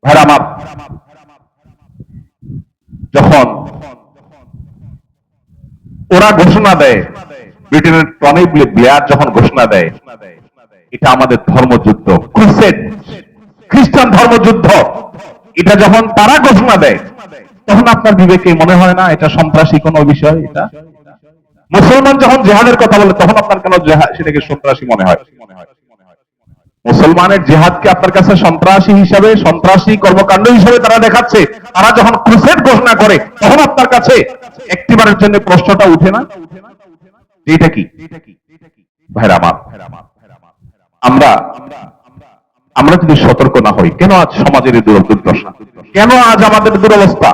ভাইরা আমার, যখন ওরা ঘোষণা দেয়, ব্রিটেনের টনি ব্লেয়ার যখন ঘোষণা দেয় এটা আমাদের ধর্মযুদ্ধ, ক্রুসেড, খ্রিস্টান ধর্মযুদ্ধ, এটা যখন তারা ঘোষণা দেয় তখন আপনার বিবেকে মনে হয় না এটা সন্ত্রাসী কোনো বিষয়? এটা মুসলমান যখন জেহাদের কথা বলে তখন আপনার কেন সেটাকে সন্ত্রাসী মনে হয়? মুসলমানের জিহাদকে আপনার কাছে সন্ত্রাসী হিসাবে, সন্ত্রাসী কর্মকাণ্ড হিসাবে তারা দেখাচ্ছে। তারা যখন ক্রুসেড ঘোষণা করে তখন আপনার কাছে একটিবারের জন্য প্রশ্নটা উঠে না, এটা কি? ভাইরা আমার, আমরা আমরা যদি সতর্ক না হই, কেন আজ সমাজের এই দুর্দশা, কেন আজ আমাদের দুরবস্থা?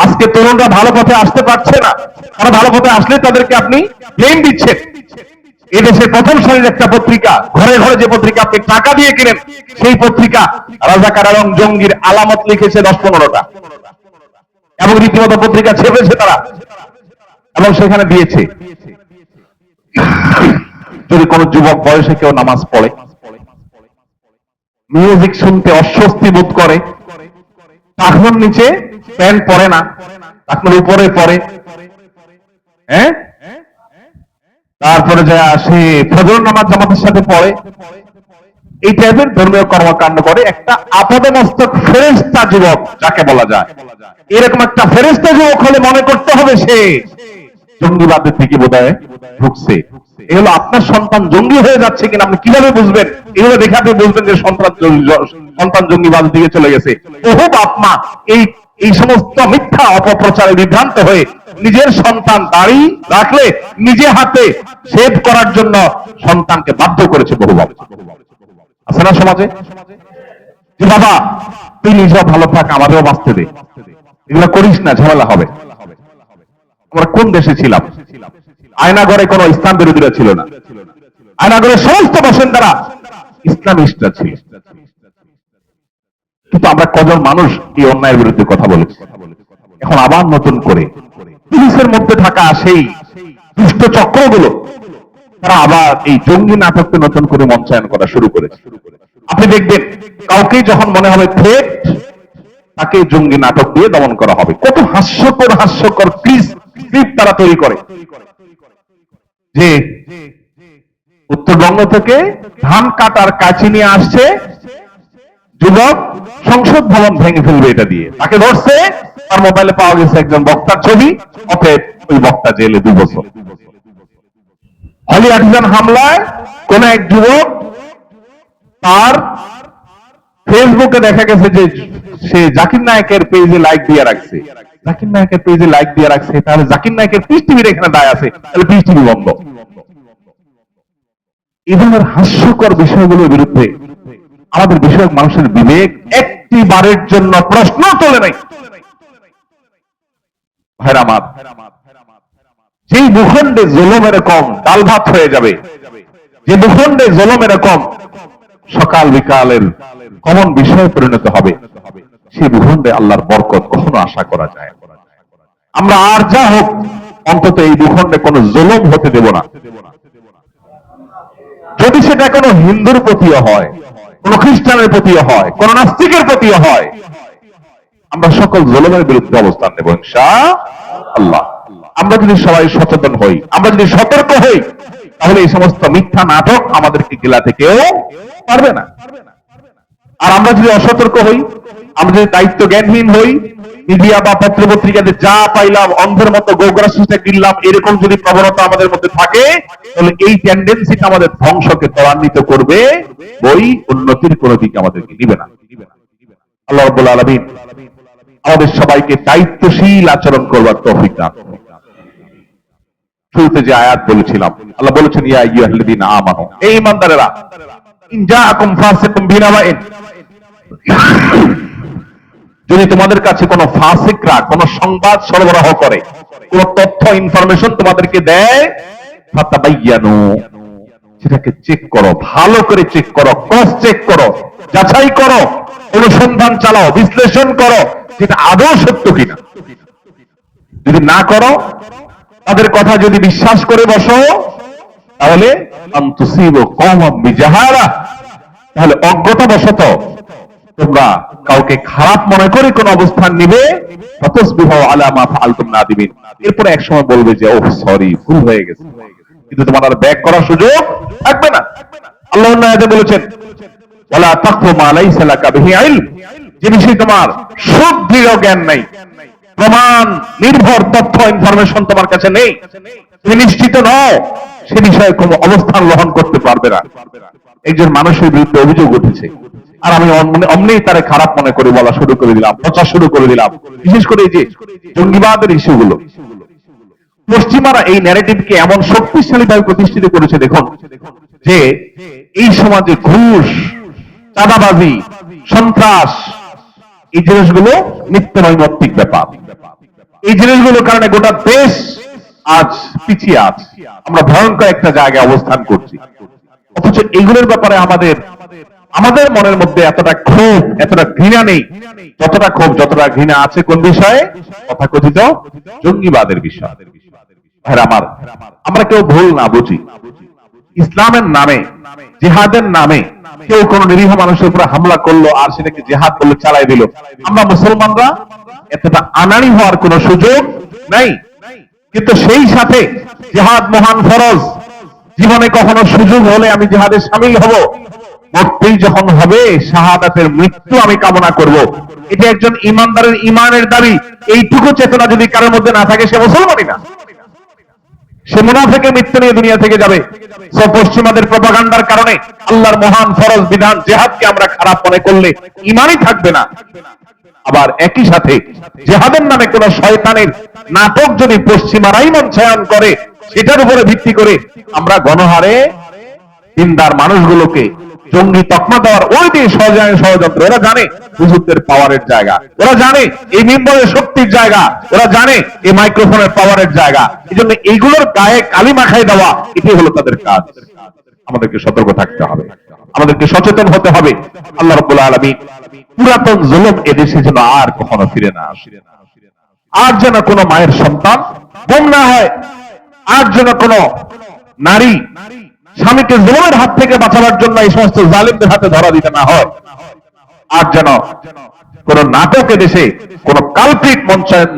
আজকে তরুণরা ভালো পথে আসতে পারছে না। তারা ভালো পথে আসলে তাদেরকে আপনি ব্লেম দিচ্ছেন। এদেশের প্রথম সারির একটা পত্রিকা, ঘরে ঘরে যে পত্রিকা আপনি টাকা দিয়ে কিনেন, সেই পত্রিকা রাজাকার এবং জঙ্গির আলামত লিখেছে 10-15টা, এবং রীতিমতো পত্রিকা ছেপেছে তারা, এবং সেখানে দিয়েছে যদি কোন যুবক বয়সে কেউ নামাজ পড়ে, মিউজিক শুনতে অস্বস্তি বোধ করে, টাকনোর নিচে প্যান্ট পরে না, টাকনোর উপরে পরে, হ্যাঁ, তারপরে যা সে ফজর নামাজ জামাতের সাথে পড়ে, এই টাইপের ধর্মীয় কর্মকাণ্ড করে, একটা আপাদমস্তক ফেরেশতা যুবক যাকে বলা যায়, এরকম একটা ফেরেশতা যুবক হলে মনে করতে হবে সে জঙ্গিবাদের দিকে বোধহয় ঢুকছে। এগুলো আপনার সন্তান জঙ্গি হয়ে যাচ্ছে কিনা আপনি কিভাবে বুঝবেন? এগুলো দেখে আপনি বুঝবেন যে সন্তান জঙ্গিবাদের দিকে চলে গেছে। বহু বাপ মা এই সমস্ত মিথ্যা অপপ্রচারে বিভ্রান্ত হয়ে নিজের সন্তান দাড়ি রাখলে নিজে হাতে শেভ করার জন্য সন্তানকে বাধ্য করেছে বহু বাবা। আছে না সমাজে? যে বাবা তুই নিজেও ভালো থাক, আমাদেরও বাঁচতে দে, এগুলো করিস না, ঝামেলা হবে। আমরা কোন দেশে ছিলাম? আয়নাগরে কোন ইসলাম বিরোধীরা ছিল না, আয়নাগরের সমস্ত বাসিন্দারা ইসলামিস্টরা ছিল। কিন্তু আমরা কজন মানুষ এই অন্যায়ের বিরুদ্ধে কথা বলেছি? এখন আবার নতুন করে পুলিশের মধ্যে থাকা সেই দুষ্ট চক্রগুলো তারা আবার এই জঙ্গি নাটককে নতুন করে মঞ্চায়ন করা শুরু করেছে। আপনি দেখবেন কাউকে যখন মনে হবে থ্রেট, তাকে জঙ্গি নাটক দিয়ে দমন করা হবে। কত হাস্যকর হাস্যকর স্ক্রিপ্ট তারা তৈরি করে, যে উত্তরবঙ্গ থেকে ধান কাটার কাঁচি নিয়ে আসছে যুবক, সংসদ ভবন ভেঙে ফেলবে এটা দিয়ে, তাকে ধরছে, তার মোবাইলে পাওয়া গেছে একজন বক্তার ছবি, অতএব ওই বক্তা জেলে 2 বছর। হলি আর্টিজান হামলায় কোন এক যুবক, তার ফেসবুকে দেখা গেছে যে সে জাকির নায়কের পেজে লাইক দিয়ে রাখছে, জাকির নায়কের পেজে লাইক দিয়ে রাখছে, তাহলে জাকির নায়কের পিস টিভির এখানে দায় আছে, তাহলে পিস টিভি বন্ধ। এই ধরনের হাস্যকর বিষয়গুলোর বিরুদ্ধে আমাদের বিষয়ক মানুষের বিবেক একটি বারের জন্য প্রশ্ন তোলে নাই। ভাইরা আমার, যেই ভূখণ্ডে জুলুম এরকম ডাল ভাত হয়ে যাবে, যে ভূখণ্ডে জুলুম এরকম সকাল বিকালের কমন বিষয়ে পরিণত হবে, সেই ভূখণ্ডে আল্লাহর বরকত কখনো আশা করা যায়। আমরা আর যা হোক অন্তত এই ভূখণ্ডে কোনো জুলুম হতে দেব না। যদি সেটা কোনো হিন্দুর প্রতিও হয়, কোন খ্রিস্টানের প্রতিও হয়, কোন নাস্তিকের প্রতিও হয়, আমরা সকল জুলুমের বিরুদ্ধে অবস্থান নেব ইনশাআল্লাহ। আমরা যদি সবাই সচেতন হই, আমরা যদি সতর্ক হই, তাহলে এই সমস্ত মিথ্যা নাটক আমাদেরকে গেলাতে কেউ পারবে না। আর আমরা যদি অসতর্ক হই, আমরা যদি দায়িত্ব জ্ঞানহীন হই, মিডিয়া বা পত্র পত্রিকাতে যা পাইলাম অন্ধের মতো গোগ্রাসটা কিনলাম, এরকম যদি প্রবণতা আমাদের মধ্যে থাকে, তাহলে এই টেন্ডেন্সিটা আমাদের ধ্বংসকে ত্বরান্বিত করবে, ওই উন্নতির কোন দিকে আমাদেরকে নিবে না। আল্লাহ রাব্বুল আলামিন আমাদের সবাইকে দায়িত্বশীল আচরণ করবার তৌফিক দান করুন। শুরুতে যে আয়াত বলেছিলাম, আল্লাহ বলেছেন ইয়া আইয়ুহাল্লাযীনা আমানু, হে ঈমানদারেরা, ইন জাআকুম ফাসিকুম বিনাবাইন, যদি তোমাদের কাছে কোন ফাসিকরা কোন সংবাদ সরবরাহ করে, কোন তথ্য ইনফরমেশন তোমাদেরকে দেয়, ফাতাবায়ানু, সেটাকে চেক করো, ভালো করে চেক করো, ক্রস চেক করো, যাচাই করো, অনুসন্ধান চালাও, বিশ্লেষণ করো, যেটা আদৌ সত্য কিনা। যদি না করো, তাদের কথা যদি বিশ্বাস করে বসো, তাহলে আনতুসিবু কওমান বিজাহালা, তাহলে অজ্ঞতাবশত তোমরা কাউকে খারাপ মনে করে কোন অবস্থান নিবে, ফাতাসবিহু আলা মা ফাআলতুম নাদিমিন, এরপরে এক সময় বলবে যে ওহ সরি, ভুল হয়ে গেছে, কিন্তু তোমার আর ব্যাক করার সুযোগ থাকবে না। আল্লাহ আয়াতে বলেছেন ওয়ালা তাকফু মা লাইসা লাকা বিহি ইলম, যে বিষয়ে তোমার সুদৃঢ় জ্ঞান নাই, প্রমাণ নির্ভর তথ্য ইনফরমেশন তোমার কাছে নেই, তুমি নিশ্চিত নও, সে বিষয়ে কোনো অবস্থান গ্রহণ করতে পারবে না। একজন মানুষের বিরুদ্ধে অভিযোগ উঠেছে, আর আমি অমনি তারে খারাপ মনে করে বলা শুরু করে দিলাম, প্রচার শুরু করে দিলাম, বিশেষ করে এই যে জঙ্গিবাদের ইস্যুগুলো। পশ্চিমারা এই ন্যারেটিভকে এমন শক্তিশালী ভাবে প্রতিষ্ঠিত করেছে দেখুন, যে এই সমাজে ঘুষ, চাঁদাবাজি, সন্ত্রাস, এই জিনিসগুলো নিত্য নৈমিত্তিক ব্যাপার। এই জিনিসগুলোর কারণে গোটা দেশ আজ পিছিয়ে আছে, আমরা ভয়ঙ্কর একটা জায়গায় অবস্থান করছি। অথচ এইগুলোর ব্যাপারে আমাদের মনের মধ্যে এতটা ক্ষোভ, এতটা ঘৃণা নেই, যতটা ক্ষোভ, যতটা ঘৃণা আছে কোন বিষয়ে? তথাকথিত জঙ্গিবাদের বিষয়। আমরা কেউ ভুল না বুঝি, ইসলামের নামে, জিহাদের নামে কেউ কোন নিরীহ মানুষের উপরে হামলা করলো আর সেটাকে জিহাদ বলে চালাই দিল, আমরা মুসলমানরা এতটা আনাড়ি হওয়ার কোন সুযোগ নাই। কিন্তু সেই সাথে জিহাদ মহান ফরজ, জীবনে কখনো সুযোগ হলে আমি জিহাদে শামিল হব, মরতেই যখন হবে শাহাদাতের মৃত্যু আমি কামনা করব। এটা একজন ইমানদারের ইমানের দাবি। এইটুকু চেতনা যদি কারোর মধ্যে না থাকে, সে মুসলমানই না, সে মুনাফিকের মৃত্যু নিয়ে দুনিয়া থেকে যাবে। সব পশ্চিমাদের প্রপাগান্ডার কারণে আল্লাহর মহান ফরজ বিধান জিহাদকে আমরা খারাপ মনে করলে ইমানই থাকবে না। আবার একই সাথে জিহাদের নামে কোন শয়তানের নাটক যদি পশ্চিমারাই মঞ্চায়ন করে, সেটার উপরে ভিত্তি করে আমরা গণহারে দিনদার মানুষগুলোকে জঙ্গি তকমা দেওয়ার ওই যে ষড়যন্ত্র, ওরা জানে হুজুরদের পাওয়ারের জায়গা, ওরা জানে এই মিম্বরের শক্তির জায়গা, ওরা জানে এই মাইক্রোফোনের পাওয়ারের জায়গা। এই জন্য এইগুলোর গায়ে কালি মাখাই দেওয়া, এটাই হলো তাদের কাজ। আমাদেরকে সতর্ক থাকতে হবে, আমাদেরকে সচেতন হতে হবে। আল্লাহ রাব্বুল আলামিন পুরাতন জুলুম এদেশে যেন আর কখনো ফিরে না আসে, আর যেন কোনো মায়ের সন্তান গুম না হয়, আর যেন কোনো নারী স্বামীকে জুলুমের হাত থেকে বাঁচাবার জন্য এই সমস্ত জালিমদের হাতে ধরা দিতে না হয়, আর যেন কোন নাটক এদেশে কোন কাল্পিক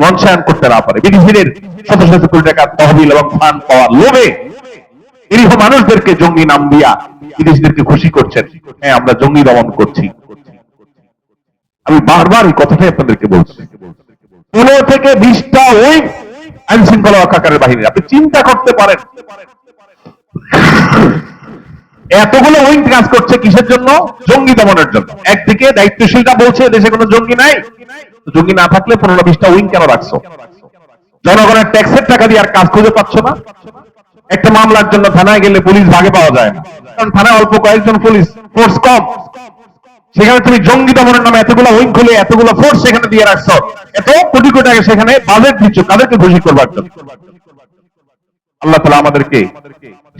মঞ্চায়ন করতে না পারে। বিদেশিদের শত শত কোটি টাকার তহবিল এবং ফান্ড পাওয়ার লোভে নিরীহ মানুষদেরকে জঙ্গি নাম দিয়া বিদেশিদেরকে খুশি করছেন। হ্যাঁ, আমরা জঙ্গি দমন করছি। আমি বারবার এই কথাটাই আপনাদেরকে বলছি, 15 থেকে 20টা ওই আইন শৃঙ্খলা রক্ষাকারী বাহিনী, আপনি চিন্তা করতে পারেন এতগুলো উইং কাজ করছে কিসের জন্য? জঙ্গি দমনের জন্য। একদিকে দায়িত্বশীলটা বলছে দেশে কোনো জঙ্গি নাই, জঙ্গি না থাকলে 15-20টা উইং কেন রাখছো? জনগণের ট্যাক্সের টাকা দিয়ে আর কাজ খুঁজে পাচ্ছ না। একটা মামলার জন্য থানায় গেলে পুলিশ ভাগে পাওয়া যায় না, কারণ থানায় অল্প কয়েকজন পুলিশ ফোর্স কম। সেখানে তুমি জঙ্গি দমনের নামে এতগুলো উইং খুলে এতগুলো ফোর্স সেখানে দিয়ে রাখছো, এত কোটি কোটি টাকা সেখানে বাজেট দিচ্ছ, কাদেরকে খুশি করবার জন্য? আল্লাহ তাআলা আমাদেরকে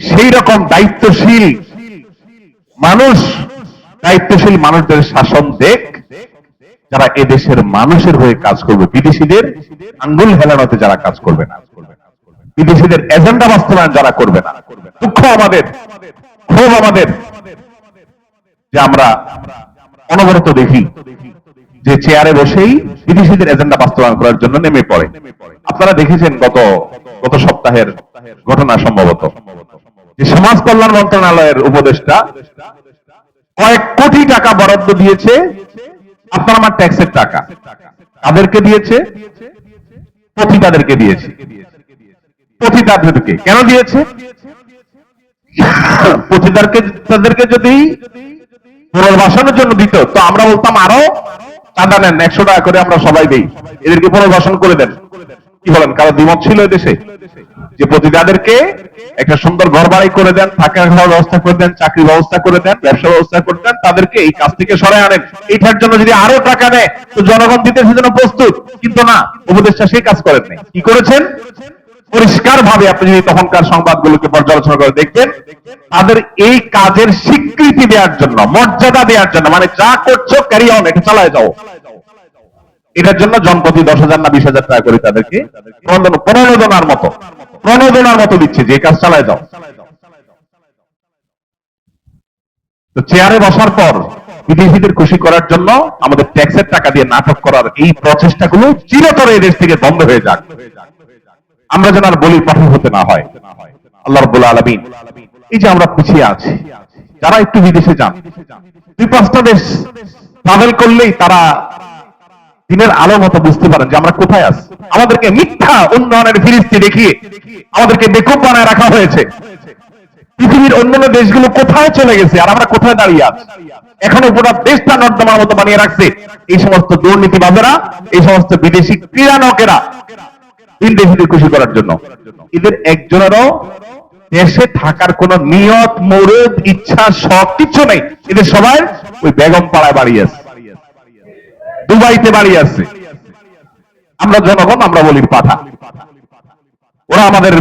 সেই রকম দায়িত্বশীল মানুষদের শাসন দেখ, যারা এদেশের মানুষের হয়ে কাজ করবে, বিদেশিদের আঙ্গুল হেলানোতে যারা কাজ করবে না, বিদেশিদের এজেন্ডা বাস্তবায়ন যারা করবে না। দুঃখ আমাদের, ক্ষোভ আমাদের যে আমরা অনবরত দেখি যে চেয়ারে বসেই বিদেশিদের এজেন্ডা বাস্তবায়ন করার জন্য নেমে পড়ে। আপনারা দেখেছেন গত সপ্তাহের ঘটনা, সম্ভবত যে সমাজ কল্যাণ মন্ত্রণালয়ের উপদেষ্টা কয়েক কোটি টাকা বরাদ্দ দিয়েছে, আপনার আমার ট্যাক্সের টাকা। কাদেরকে দিয়েছে? পতিতাদেরকে দিয়েছে। পতিতাদেরকে কেন দিয়েছে? পতিতাদেরকে যদি পুনর্বাসনের জন্য দিত তো আমরা বলতাম আরো চাঁদা নেন, 100 টাকা করে আমরা সবাই দেই, এদেরকে পুনর্বাসন করে দেন। কি বলেন? কারো দ্বিমত ছিল দেশে যে পতিতাদেরকে একটা সুন্দর ঘর বাড়ি করে দেন, থাকার খাওয়ার ব্যবস্থা করে দেন, চাকরি ব্যবস্থা করে দেন, ব্যবসা ব্যবস্থা করে দেন, তাদেরকে এই কাজ থেকে সরাই আনেন। এইটার জন্য যদি আরো টাকা নেয় তো জনগণ দিতে সেজন্য প্রস্তুত, কিন্তু না, উপদেষ্টা সেই কাজ করেন নাই। কি করেছেন? পরিষ্কার ভাবে আপনি যদি তখনকার সংবাদগুলোকে পর্যালোচনা করে দেখবেন, তাদের এই কাজের স্বীকৃতি দেওয়ার জন্য, মর্যাদা দেওয়ার জন্য, মানে যা করছো ক্যারি অন, এটা চালায় যাও, এটার জন্য জনপ্রতি 10,000 না 20,000 টাকা করে তাদেরকে প্রণোদনার মতো দিচ্ছে যে কাজ চালায় যাও। তো চেয়ারে বসার পর বিদেশিদের খুশি করার জন্য আমাদের ট্যাক্সের টাকা দিয়ে নাটক করার এই প্রচেষ্টাগুলো চিরতরে এই দেশ থেকে বন্ধ হয়ে যাক, আমরা যেন আর বলি পাঠক হতে না হয়। আল্লাহ রাব্বুল আলামিন এই যে আমরা পিছিয়ে আছি, যারা একটু বিদেশে যান, 2-5টা দেশ ট্রাভেল করলেই তারা দিনের আলো মতো বুঝতে পারেন যে আমরা কোথায় আছি। আমাদেরকে মিথ্যা উন্নয়নের ফিরিস্তি দেখিয়ে আমাদেরকে বেকুব বানায় রাখা হয়েছে। পৃথিবীর অন্যান্য দেশগুলো কোথায় চলে গেছে আর আমরা কোথায় দাঁড়িয়ে আছি? এখনো গোটা দেশটা নর্দমার মতো বানিয়ে রাখছে এই সমস্ত দুর্নীতিবাজেরা, এই সমস্ত বিদেশি ক্রীড়ানকেরা ইন্ডিভিজুয়াল খুশি করার জন্য। এদের একজনেরও দেশে থাকার কোন নিয়ত, মৌরদ, ইচ্ছা, শখ কিছু নেই। এদের সবাই ওই বেগম পাড়ায় বাড়ি আছে, দুবাইতে বাড়ি আছে। আমরা জনগণ, আমরা বলি পাঠা। ওরা আমাদের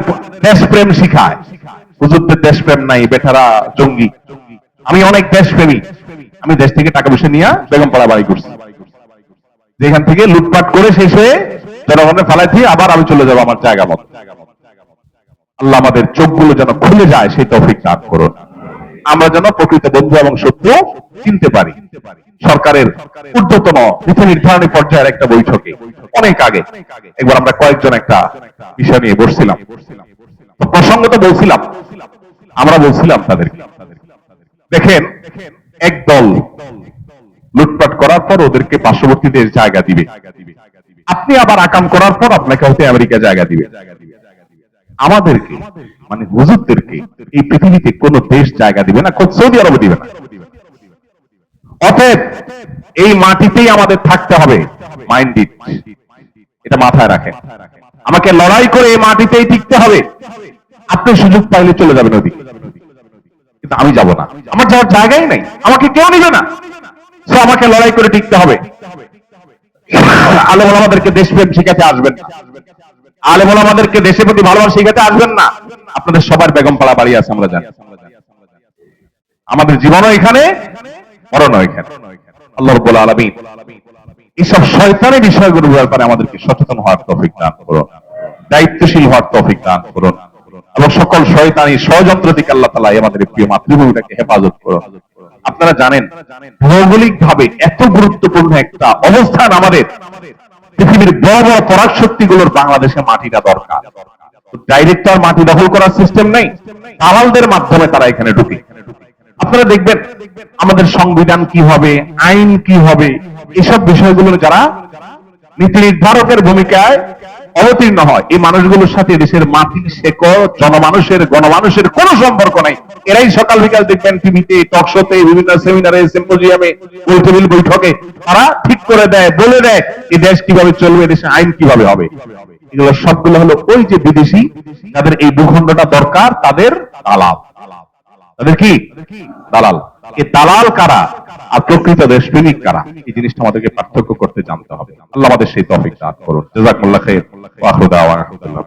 দেশপ্রেম শিখায়। হুজুরদের দেশপ্রেম নাই, বেটারা জঙ্গি। আমি অনেক দেশপ্রেমী, আমি দেশ থেকে টাকা পয়সা নিয়ে বেগম পাড়া বাড়ি করছি, যেখান থেকে লুটপাট করে শেষ হয়ে জনগণের ফালাই দিয়ে আবার আমি চলে যাবো আমার জায়গা মতো। আল্লাহ আমাদের চোখগুলো যেন খুলে যায় সেই তৌফিক দান করুন। আমরা যেন প্রকৃত বন্ধু এবং শত্রু চিনতে পারি। সরকারের ঊর্ধ্বতন নীতি নির্ধারণী পর্যায়ের একটা বৈঠকে অনেক আগে একবার আমরা কয়েকজন একটা বিষয় নিয়ে বসছিলাম। প্রসঙ্গত বলছিলাম, আমরা বলছিলাম তাদেরকে, দেখেন এক দল লুটপাট করার পর ওদেরকে পার্শ্ববর্তী দেশ জায়গা দিবে, আপনি আবার আকাম করার পর আপনাকে হয়তো আমেরিকা জায়গা দিবে। আমাদেরকে মানে হুজুরদেরকে এই পৃথিবীতে কোন দেশ জায়গা দিবে না, খোদ সৌদি আরবে দিবে না। অতএব এই মাটিতেই আমাদের থাকতে হবে, মাইন্ড ইট, এটা মাথায় রাখেন। আমাকে লড়াই করে এই মাটিতেই টিকতে হবে। আপনি সুযোগ পাইলে চলে যাবেন ওদিকে, কিন্তু আমি যাব না, আমার যাওয়ার জায়গাই নাই, আমাকে কেউ নিবে না। সো আমাকে লড়াই করে টিকতে হবে। আলেম ওলামাদেরকে দেশপ্রেম শিখাতে আসবেন না, আলেম ওলামাদেরকে দেশের প্রতি ভালোবাসা শিখাতে আসবেন না। আপনাদের সবার বেগম পাড়া বাড়ি আছে, আমরা জানি। আমাদের জীবনও এখানে, মরণও এখানে। আল্লাহ রাব্বুল আলামিন এইসব শয়তানি বিষয়গুলোর ব্যাপারে আমাদেরকে সচেতন হওয়ার তৌফিক দান করুন, দায়িত্বশীল হওয়ার তৌফিক দান করুন, এবং সকল শয়তানি ষড়যন্ত্র থেকে আল্লাহ তাআলা আমাদের প্রিয় মাতৃভূমিটাকে হেফাজত করুন। আপনারা জানেন ভৌগোলিক ভাবে এত গুরুত্বপূর্ণ একটা অবস্থান আমাদের, পৃথিবীর বড় বড় পরাশক্তিগুলোর বাংলাদেশে মাটিটা দরকার। ডাইরেক্ট আর মাটি দখল করার সিস্টেম নেই, দালালদের মাধ্যমে তারা এখানে ঢুকে। আপনারা দেখবেন আমাদের সংবিধান কি হবে, আইন কি হবে, এসব বিষয়গুলো যারা নীতি নির্ধারকের ভূমিকায় অবতীর্ণ হয়, এই মানুষগুলোর সাথে দেশের মাটি, শেকড়, গণমানুষের কোনো সম্পর্ক নাই। এরাই সকাল বিকাল দেখবেন টিভিতে, টকশোতে, বিভিন্ন সেমিনারে, সিম্পোজিয়ামে, গোলটেবিল বৈঠকে তারা ঠিক করে দেয়, বলে দেয় এই দেশ কিভাবে চলবে, দেশে আইন কিভাবে হবে। এগুলো সবগুলো হলো ওই যে বিদেশি, তাদের এই ভূখণ্ডটা দরকার, তাদের দালাল। তাদের কি দালাল? এই দালাল কারা আর প্রকৃত দেশপ্রেমিক কারা, এই জিনিসটা আমাদেরকে পার্থক্য করতে জানতে হবে। আল্লাহ আমাদের সেই তৌফিক দান করুন। জাযাকুমুল্লাহ খাইর ওয়া আখিরু দাওয়ানা আলহামদুলিল্লাহ।